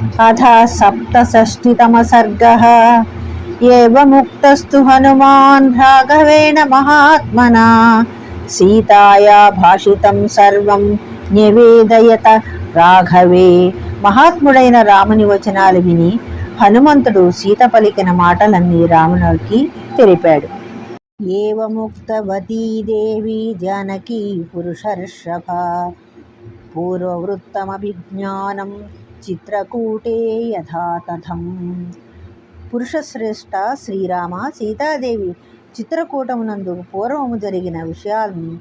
अथ सप्तषष्टितमः सर्गः। एवमुक्तस्तु हनुमान् राघवेण महात्मना सीताया भाषितं सर्वं न्यवेदयत రాఘవే. మహాత్ముడైన రాముని వచనాలు విని హనుమంతుడు సీత పలికిన మాటలన్నీ రామునికి తెలిపాడు. ఏవముక్తవతీ దేవి జానకీ పురుషర్షభ పూర్వవృత్తమభిజ్ఞానం చిత్రకూటే యథాతథం. పురుషశ్రేష్ఠ శ్రీరామ సీతాదేవి చిత్రకూటమునందు పూర్వము జరిగిన విషయాల్ని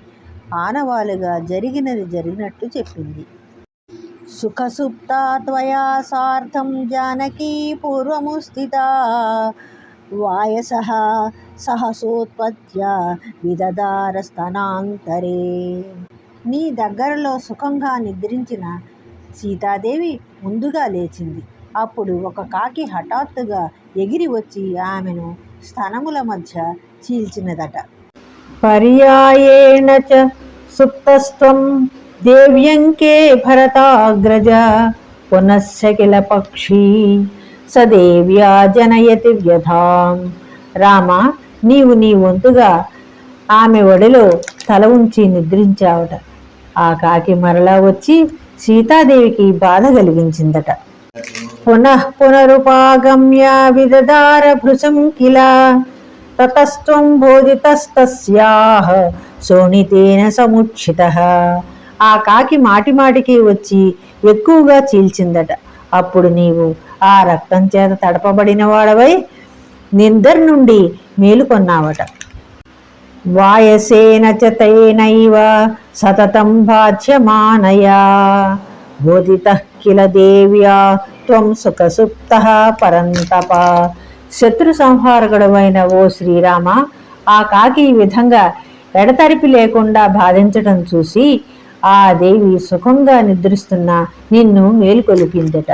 ఆనవాలుగా జరిగినట్టు చెప్పింది. సుఖసుప్తా త్వయా సార్థం జానకీ పూర్వము స్థితా వాయసః సహసోత్పత్త్యా విదదారస్తనాంతరే. నీ దగ్గరలో సుఖంగా నిద్రించిన సీతాదేవి ముందుగా లేచింది. అప్పుడు ఒక కాకి హఠాత్తుగా ఎగిరి వచ్చి ఆమెను స్తనముల మధ్య చీల్చినదట. పర్యాయేణ చ సుప్తస్త్వం దేవ్యంకే భరతాగ్రజ పునశ్చ కిల పక్షీ సదేవ్యా జనయతి వ్యథాం. రామ, నీవు నీ వంతుగా ఆమె ఒడిలో తల ఉంచి నిద్రించావట. ఆ కాకి మరలా వచ్చి సీతాదేవికి బాధ కలిగించిందట. పునరుపాగమ్య విదదార భృశం కిల తతస్త్వం బోధితస్తస్యాః శోణితేన సముచ్చితః. ఆ కాకి మాటిమాటికి వచ్చి ఎక్కువగా చీల్చిందట. అప్పుడు నీవు ఆ రక్తం చేత తడపబడిన వాడవై నిద్ర నుండి మేలుకొన్నావట. వాయసేన చ తేనైవ సతతం బాధ్యమానయా బోధితః కిల దేవ్యా త్వం సుఖసుప్తః పరంతప. శత్రు సంహారకుడవైన ఓ శ్రీరామ, ఆ కాకి ఈ విధంగా ఎడతెరిపి లేకుండా బాధించటం చూసి ఆ దేవి సుఖంగా నిద్రిస్తున్న నిన్ను మేలుకొలిపిందట.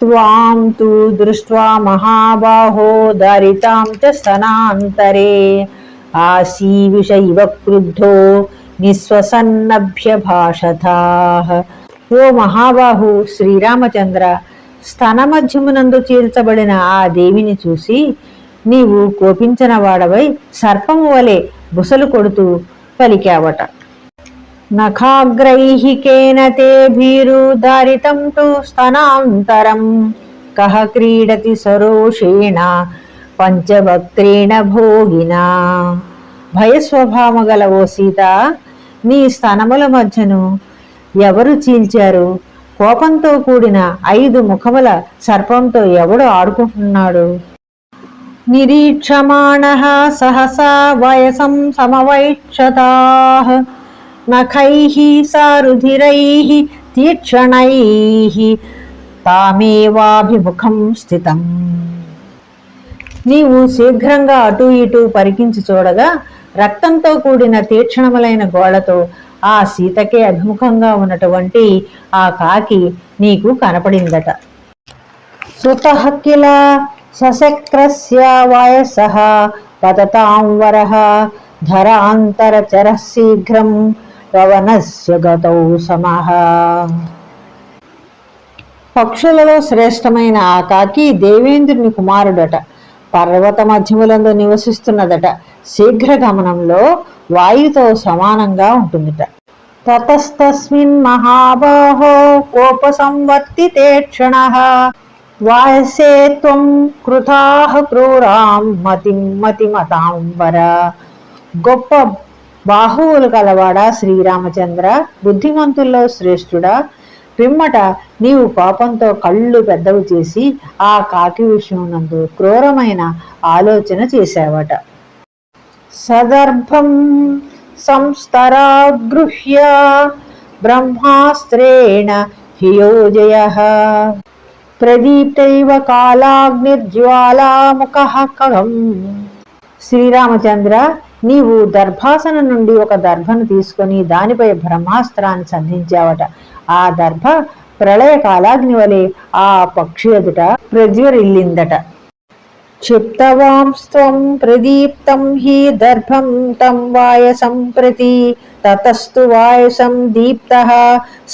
త్వాం తు దృష్ట్వా మహాబాహో దారితాం చ స్తనాంతరే ఆశీవిష ఇవ క్రుద్ధో నిస్వసన్నభ్యభాషతాః. ఓ మహాబాహు శ్రీరామచంద్ర, స్తనమధ్యమునందు చీల్చబడిన ఆ దేవిని చూసి నీవు కోపించిన వాడవై సర్పము వలె బుసలు కొడుతూ పలికావట. నఖాగ్రైః కేన తే భీరు దారితం తు స్తనాంతరం కః క్రీడతి సరోషేణ పంచవక్త్రేణ భోగినా. భయస్వభావము గల ఓ సీత, నీ స్తనముల మధ్యను ఎవరు చీల్చారు? కోపంతో కూడిన 5 ముఖముల సర్పంతో ఎవడు ఆడుకుంటున్నాడు? నిరీక్షమాణః సహసా వయసం సమవైక్షతాః నఖైః సారుధిరైః తీక్షణైః తామేవాభిముఖం స్థితం. నీవు శీఘ్రంగా అటూ ఇటూ పరికించి చూడగా రక్తంతో కూడిన తీక్షణములైన గోళ్లతో ఆ సీతకే అభిముఖంగా ఉన్నటువంటి ఆ కాకి నీకు కనపడిందట. సుతః కిల సశక్రస్య వాయసః పతతాం వరః ధరాంతరచరః శీఘ్రం పవనస్య గతౌ సమః. పక్షులలో శ్రేష్టమైన ఆ కాకి దేవేంద్రుని కుమారుడట. పర్వత మధ్యములందు నివసిస్తున్నదట. శీఘ్ర గమనంలో వాయుతో సమానంగా ఉంటుందిట. తతస్తస్మిన్ మహాబాహో కోపసంవర్తితే క్షణః వాయసే త్వం కృతాః క్రూరాం మతిమతాంబర. గొప్ప బాహువులు కలవాడా శ్రీరామచంద్ర, బుద్ధిమంతుల్లో శ్రేష్ఠుడా, పిమ్మట నీవు కోపంతో కళ్ళు పెద్దవి చేసి ఆ కాకి విషయం నందు క్రూరమైన ఆలోచన చేశావట. సదర్భం సంస్తరాగృహ్య బ్రహ్మాస్త్రేణ హియోజయః ప్రదీప్తైవ కాలాగ్నిర్జ్వాలాముఖః ఖగం. శ్రీరామచంద్ర, నీవు దర్భాసనం నుండి ఒక దర్భను తీసుకొని దానిపై బ్రహ్మాస్త్రాన్ని సంధించావట. ఆ దర్భ ప్రళయ కాలాగ్ని వలె ఆ పక్షి ఎదుట ప్రజ్వరిల్లిందట. క్షిప్తవాంస్త్వం ప్రదీప్తం హి దర్భం తం వాయసం ప్రతి తతస్తు వాయసం దీప్తః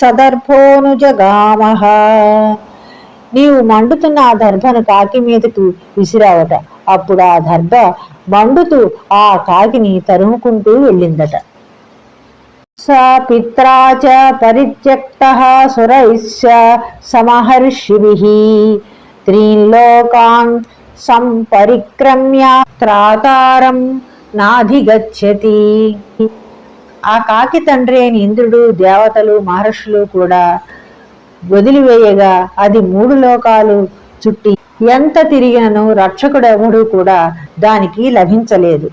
సదర్భోనుజగామః. నీవు మండుతున్న ఆ దర్భను కాకి మీదకు విసిరావట. అప్పుడు ఆ దర్భ మండుతూ ఆ కాకిని తరుముకుంటూ వెళ్ళిందట. సా పిత్రా చ పరిత్యక్తః సురైశ్చ సమహర్షిభిః త్రీన్ లోకాన్ సంపరిక్రమ్య త్రాతారం నాధిగచ్చతి. ఆ కాకి తండ్రి అయిన ఇంద్రుడు, దేవతలు, మహర్షులు కూడా వదిలివేయగా అది 3 లోకాలు చుట్టి ఎంత తిరిగినను రక్షకుడెవడూ కూడా దానికి లభించలేదు.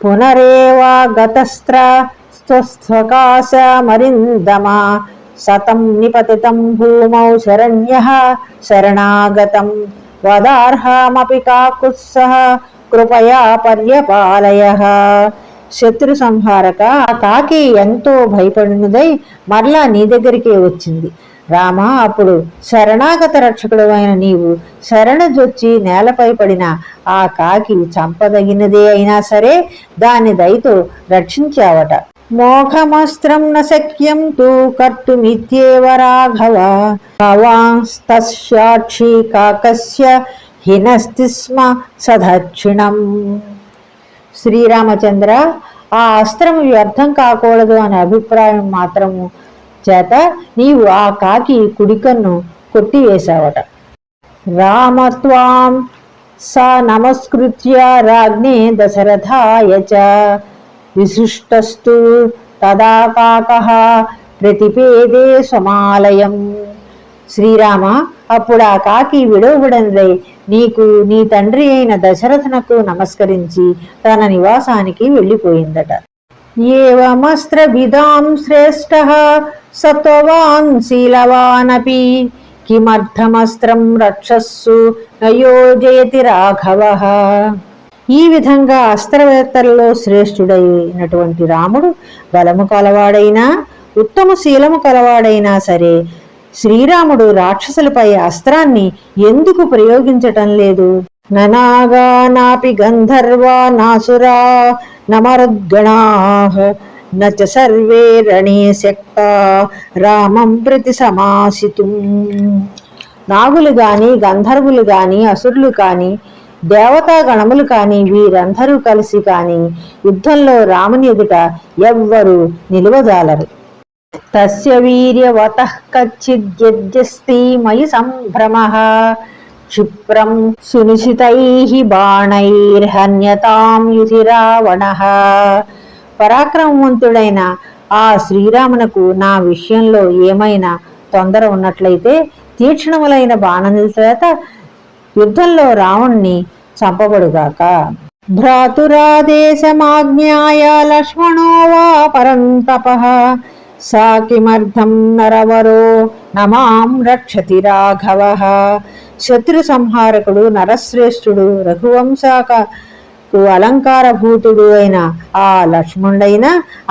పునరేవా గతస్త్ర స్వకాశ మరిందమా సతం నిపతితం భూమౌ శరణ్యః శరణాగతం వదార్హమపి కాకుత్సః కృపయా పర్యపాలయః. శత్రు సంహారక ఆ కాకి ఎంతో భయపడినదై మరలా నీ దగ్గరికే వచ్చింది. రామ, అప్పుడు శరణాగత రక్షకుడు అయిన నీవు శరణజొచ్చి నేలపై పడిన ఆ కాకి చంపదగినదే అయినా సరే దాని దయతో రక్షించావట. మోఘమస్త్రం న శక్యం తు కర్తుమిత్యేవ రాఘవ భవాంస్తస్యాక్షి కాకస్య హినస్తి స్మ సదక్షిణం. శ్రీరామచంద్ర, ఆ అస్త్రం వ్యర్థం కాకూడదు అనే అభిప్రాయం మాత్రము చేత నీవు ఆ కాకి కుడికన్ను కొట్టివేశావట. రామత్వాం స నమస్కృత్య రాజ్ఞే దశరథాయ చ విశిష్టస్తు తదా కాకః ప్రతిపేదే స్వమాలయం. శ్రీరామ, అప్పుడు ఆ కాకి విడవబడినదై నీకు నీ తండ్రి అయిన దశరథునకు నమస్కరించి తన నివాసానికి వెళ్ళిపోయిందట. ఏవమస్త్ర విదాం శ్రేష్ఠః సత్వవాన్ శీలవానపి కిమర్థమస్త్రం రక్షస్సు నయోజయతి రాఘవః. ఈ విధంగా అస్త్రవేత్తలలో శ్రేష్ఠుడైనటువంటి రాముడు బలము కలవాడైనా ఉత్తమ శీలము కలవాడైనా సరే శ్రీరాముడు రాక్షసులపై అస్త్రాన్ని ఎందుకు ప్రయోగించటం లేదు? ననాగా నాపి గంధర్వా నాసురా నమరుద్గణాః నచ సర్వే రణే శక్తా రామం ప్రతి సమాసితుం. నాగులు గాని, గంధర్వులు గాని, అసురులు కాని, దేవతా గణములు కాని వీరందరూ కలిసి కాని యుద్ధంలో రాముని ఎదుట ఎవ్వరూ నిలువజాలరు. తస్య వీర్యవతః కచ్చిద్యస్తి మయి సంభ్రమః క్షిప్రం సునిశితైః బాణైర్హన్యతాం యుధి రావణః. పరాక్రమవంతుడైన ఆ శ్రీరామునకు నా విషయంలో ఏమైనా తొందర ఉన్నట్లయితే తీక్ష్ణములైన బాణముల చేత యుద్ధంలో రావణ్ణి చంపబడుగాక. భ్రాతురాదేశమాజ్ఞాయ లక్ష్మణో వా పరంతపః సా కిమర్థం నరవరో నమాం రక్షతి రాఘవః. శత్రు సంహారకుడు, నరశ్రేష్ఠుడు, రఘువంశకు అలంకారభూతుడు అయిన ఆ లక్ష్మణుడైన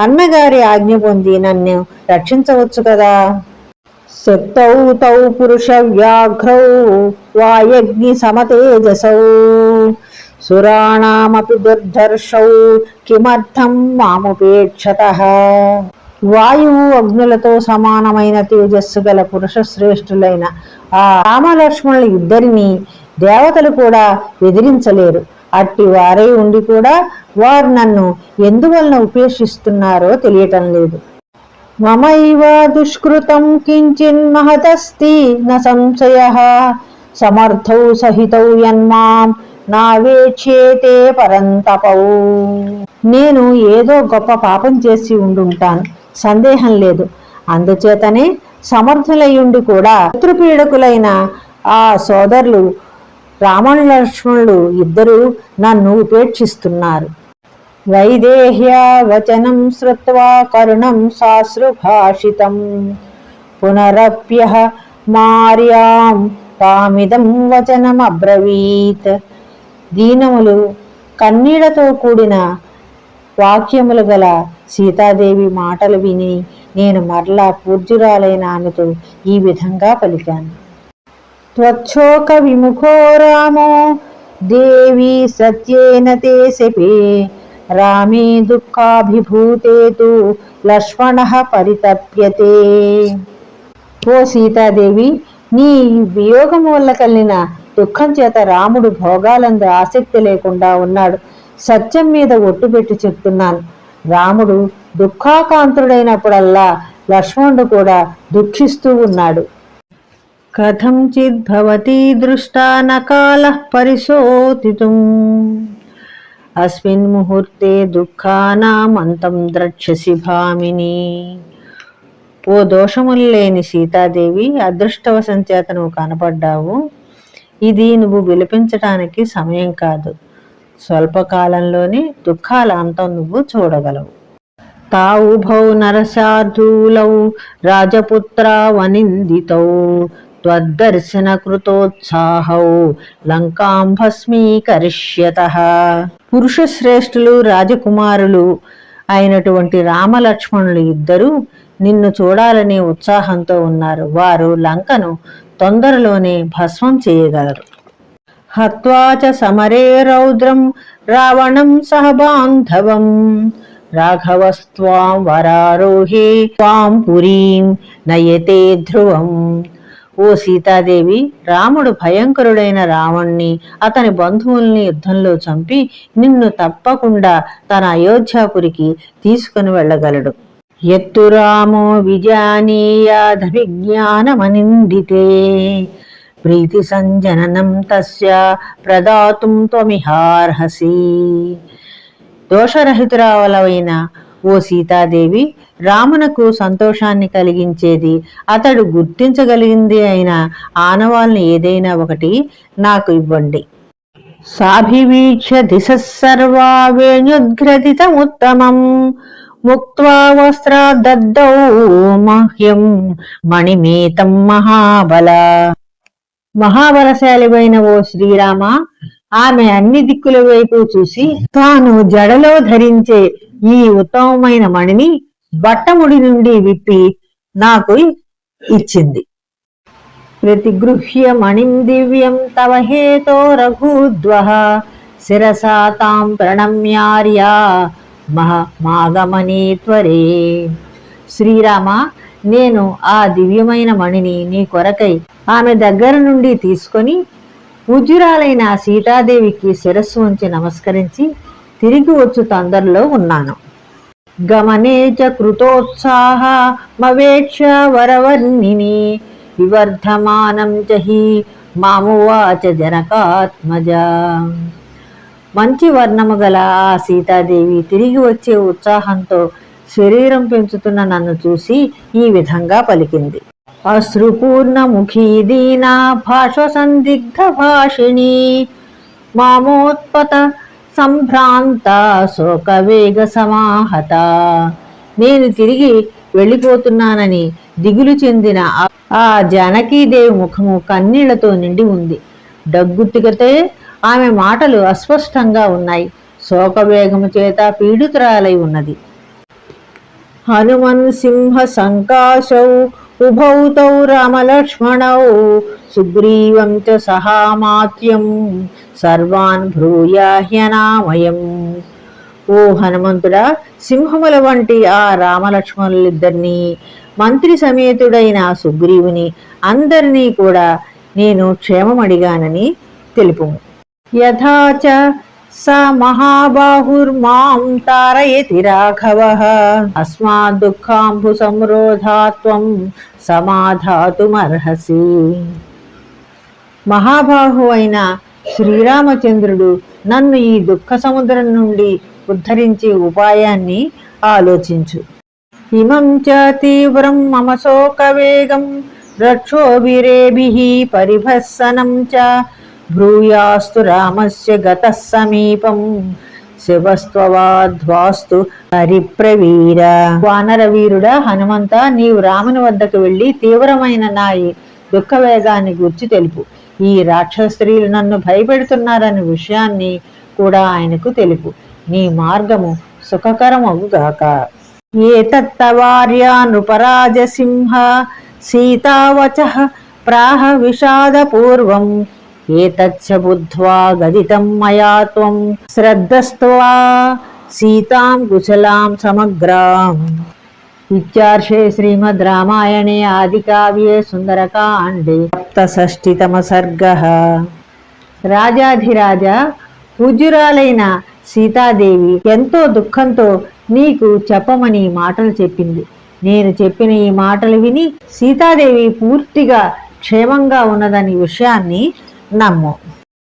అన్నగారి ఆజ్ఞ పొంది నన్ను రక్షించవచ్చు కదా. శక్తౌ తౌ పురుష వ్యాఘ్రౌ వాయగ్ని సమతేజసౌ సురాణామపి దుర్ధర్షౌ కిమర్థం మాముపేక్షతః. వాయువు, అగ్నులతో సమానమైన తేజస్సు గల పురుష శ్రేష్ఠులైన ఆ రామలక్ష్మణుల ఇద్దరిని దేవతలు కూడా ఎదిరించలేరు. అట్టి వారై ఉండి కూడా వారు నన్ను ఎందువలన ఉపేక్షిస్తున్నారో తెలియటం లేదు. మమైవ దుష్కృతం కించిన్ మహతస్తి న సంశయః సమర్థౌ సహితౌ యన్మాం నావేచ్యేతే పరంతపౌ. నేను ఏదో గొప్ప పాపం చేసి ఉండుంటాను, సందేహం లేదు. అందుచేతనే సమర్థులయ్యుండి కూడా శత్రుపీడకులైన ఆ సోదరులు రామణ లక్ష్మణులు ఇద్దరూ నన్ను ఉపేక్షిస్తున్నారు. వైదేహ్యా వచనం శ్రుత్వా కరుణం సాశ్రుభాషితం పునరప్యః మార్యాం తామిదం వచనం అబ్రవీత్. దీనములు కన్నీళ్లతో కూడిన వాక్యములు గల సీతాదేవి మాటలు విని నేను మరలా పూజ్యురాలైన ఆమెతో ఈ విధంగా పలికాను. త్వచ్ఛోక విముఖో రామో దేవి సత్యేన తే శపే రామే దుఃఖాభిభూతే తు లక్ష్మణః పరితప్యతే. ఓ సీతాదేవి, నీ వియోగం వల్ల కలిగిన దుఃఖం చేత రాముడు భోగాలందు ఆసక్తి లేకుండా ఉన్నాడు. సత్యం మీద ఒట్టు పెట్టి చెప్తున్నాను. రాముడు దుఃఖాకాంతుడైనప్పుడల్లా లక్ష్మణుడు కూడా దుఃఖిస్తూ ఉన్నాడు. కథంచిద్భవతి దృష్టా నకాలః పరిశోధితుం అస్మిన్ ముహూర్తే దుఃఖానామంతం ద్రక్ష్యసి భామిని. ఓ దోషములు లేని సీతాదేవి, అదృష్టవశం చేత నువ్వు కనపడ్డావు. ఇది నువ్వు విలపించటానికి సమయం కాదు. స్వల్పకాలంలోనే దుఃఖాల అంతం నువ్వు చూడగలవు. తావుభౌ నరశార్దూలౌ రాజపుత్రావనిందితౌ త్వద్దర్శన కృతోత్సాహౌ లంకాం భస్మీకరిష్యతః. పురుష శ్రేష్ఠులు రాజకుమారులు అయినటువంటి రామలక్ష్మణులు ఇద్దరూ నిన్ను చూడాలనే ఉత్సాహంతో ఉన్నారు. వారు లంకను తొందరలోనే భస్మం చేయగలరు. హత్వాచ సమరే రౌద్రం రావణం సహ బాంధవం రాఘవస్త్వాం వరారోహే త్వాం పురీం నయతే ధ్రువం. ఓ సీతాదేవి, రాముడు భయంకరుడైన రావణ్ణి అతని బంధువుల్ని యుద్ధంలో చంపి నిన్ను తప్పకుండా తన అయోధ్యాపురికి తీసుకుని వెళ్ళగలడు. ఎత్తు రామో విజానీయాదభిజ్ఞానమనిందితే ప్రీతి సంజననం తస్య ప్రదాతుం త్వమిహార్హసి. దోషరహితురాలవైన ఓ సీతాదేవి, రామునకు సంతోషాన్ని కలిగించేది, అతడు గుర్తించగలిగింది అయిన ఆనవాల్ని ఏదైనా ఒకటి నాకు ఇవ్వండి. సాభివీక్ష్య దిశః సర్వా వేణుద్ఘ్రదితముత్తమం ముక్త్వా వస్త్రాదద్దౌ మహ్యం మణిమేతం మహాబల. మహాబలశాలివైన ఓ శ్రీరామ, ఆమె అన్ని దిక్కుల వైపు చూసి తాను జడలో ధరించే ఈ ఉత్తమమైన మణిని బట్టముడి నుండి విప్పి నాకు ఇచ్చింది. ప్రతిగృహ్య మణిం దివ్యం తవ హేతో రఘూద్వః శిరసా తాం ప్రణమ్యార్యా మాగమనే త్వరే. శ్రీరామ, నేను ఆ దివ్యమైన మణిని నీ కొరకై ఆమె దగ్గర నుండి తీసుకొని పూజ్యురాలైన సీతాదేవికి శిరస్సు ఉంచి నమస్కరించి తిరిగి వచ్చు తొందరలో ఉన్నాను. గమనే చ కృతోత్సాహ మవేక్ష వరవర్ణిని వివర్ధమానం చ హి మామువాచ జనకాత్మజ. మంచి వర్ణము గల ఆ సీతాదేవి తిరిగి వచ్చే ఉత్సాహంతో శరీరం పెంచుతున్న నన్ను చూసి ఈ విధంగా పలికింది. అశ్రుపూర్ణముఖీ దీనా భాషసందిగ్ధ భాషిణి మామోత్పత సంభ్రాంత శోకవేగ సమాహత. నేను తిరిగి వెళ్ళిపోతున్నానని దిగులు చెందిన ఆ జానకీదేవి ముఖము కన్నీళ్లతో నిండి ఉంది. దగ్గుత్తికతే ఆమె మాటలు అస్పష్టంగా ఉన్నాయి. శోకవేగము చేత పీడితురాలై ఉన్నది. హనుమన్ సింహ సంకాశౌ ఉభౌ తౌ రామలక్ష్మణౌ సుగ్రీవం చ సహామాత్యం సర్వాన్ భ్రూయాహ్యనామయం. ఓ హనుమంతుడా, సింహముల వంటి ఆ రామలక్ష్మణులిద్దరినీ, మంత్రి సమేతుడైన సుగ్రీవుని అందరినీ కూడా నేను క్షేమమడిగానని తెలుపుము. యథాచ స మహాబాహుర్మాం తారయతి రాఘవః అస్మాద్ దుఃఖాంబు సంరోధాత్వం సమాధాతుమర్హసి. మహాబాహు అయిన శ్రీరామచంద్రుడు నన్ను ఈ దుఃఖ సముద్రం నుండి ఉద్ధరించే ఉపాయాన్ని ఆలోచించు. ఇమం చ తీవ్రం మమ శోకవేగం రక్షోభిరేభిః పరిభస్సనం చ భ్రూయాస్తు రామస్య గతః సమీపం శివస్త్వవాధ్వాస్తు హరిప్రవీర. వానర వీరుడా హనుమంత, నీవు రాముని వద్దకు వెళ్ళి తీవ్రమైన నా ఈ దుఃఖ వేగాన్ని గుర్చి తెలుపు. ఈ రాక్షస స్త్రీలు నన్ను భయపెడుతున్నారనే విషయాన్ని కూడా ఆయనకు తెలుపు. నీ మార్గము సుఖకరమగుగాక. ఏతత్తవార్యా నృపరాజసింహ సీతావచః ప్రాహ విషాదపూర్వం ఏతచ్చ బుద్ధ్వా గదితం మయా త్వం శ్రద్ధస్త్వా సీతాం కుశలాం సమగ్రాం. ఇత్యార్షే శ్రీమద్ రామాయణే ఆదికావ్యే సుందరకాండే సప్తషష్టితమ సర్గః. రాజాధిరాజ, పూజ్యురాలైన సీతాదేవి ఎంతో దుఃఖంతో నీకు చెప్పమని మాటలు చెప్పింది. నేను చెప్పిన ఈ మాటలు విని సీతాదేవి పూర్తిగా క్షేమంగా ఉన్నదని విషయాన్ని నమ్ము.